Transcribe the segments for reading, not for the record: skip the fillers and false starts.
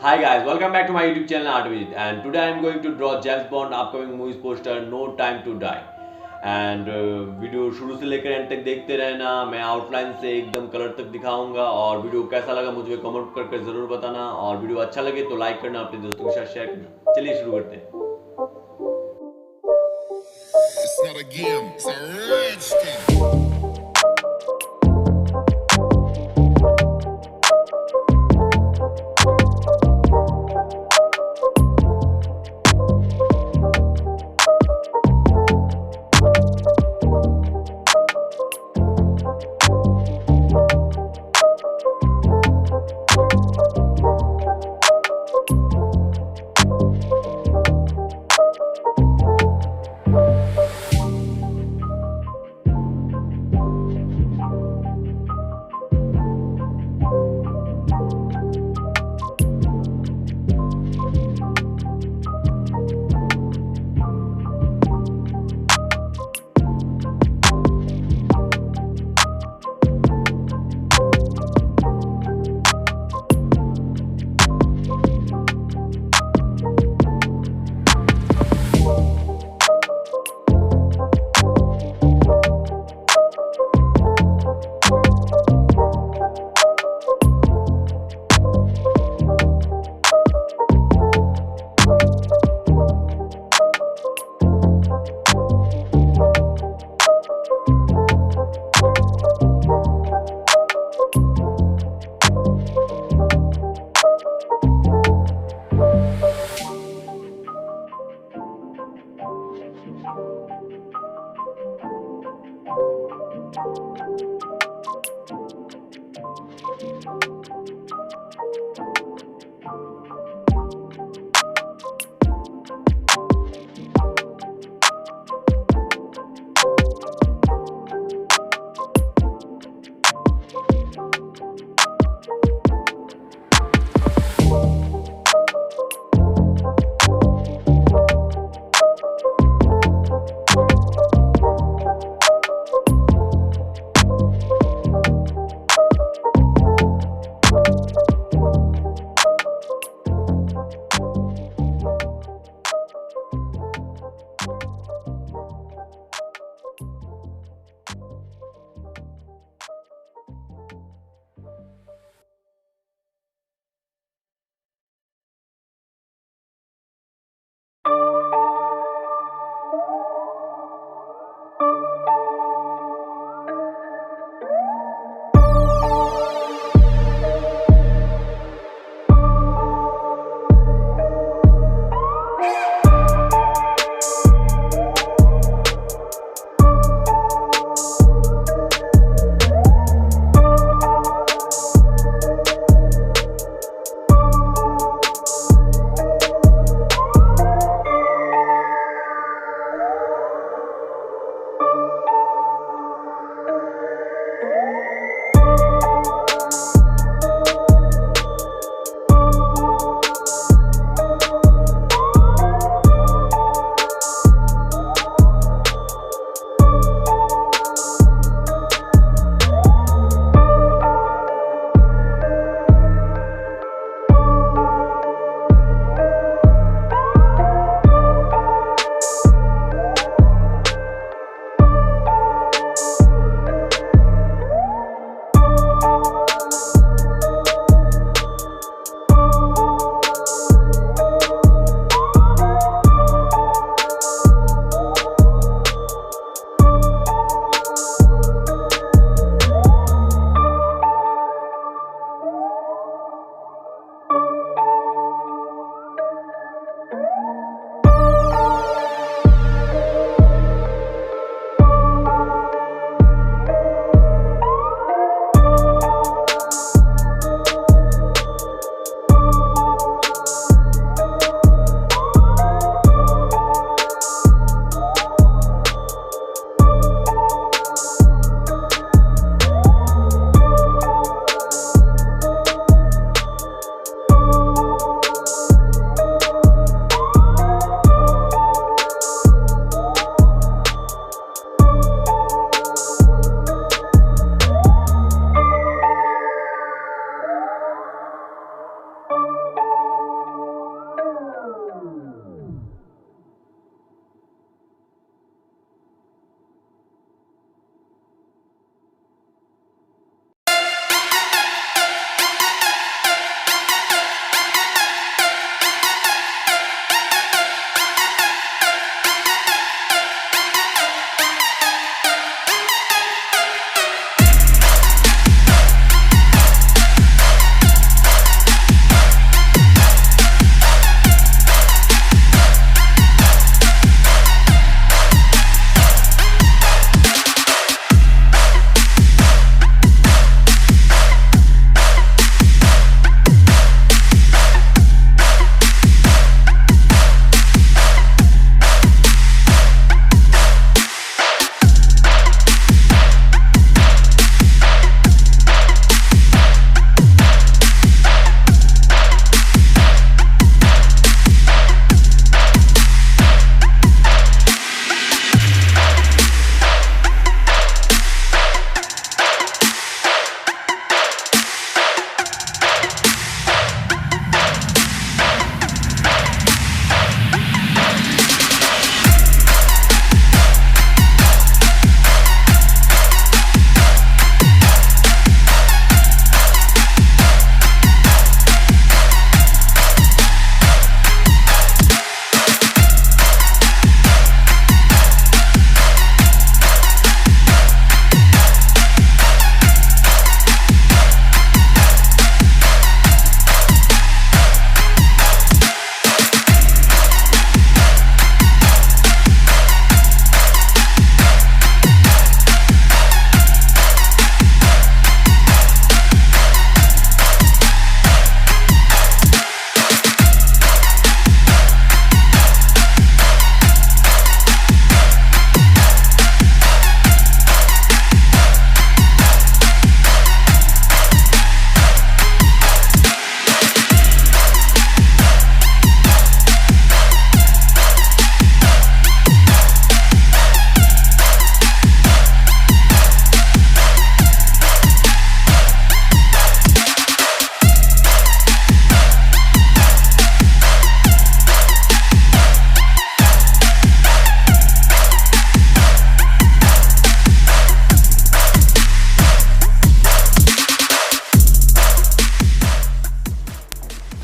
Hi guys, welcome back to my YouTube channel Abhijit, and today I am going to draw James Bond upcoming movies poster No Time to Die. And video शुरू से लेकर and तक देखते रहना। मैं outline से एकदम colour तक दिखाऊंगा और वीडियो कैसा लगा मुझे कमेंट करके ज़रूर बताना और वीडियो अच्छा लगे तो लाइक करना, अपने दोस्तों के साथ शेयर करना। चलिए शुरू करते हैं। It's not a game, it's a rich thing.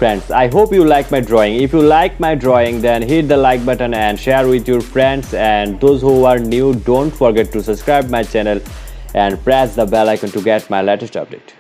friends. I hope you like my drawing. If you like my drawing, then hit the like button and share with your friends. And those who are new, don't forget to subscribe my channel and press the bell icon to get my latest update.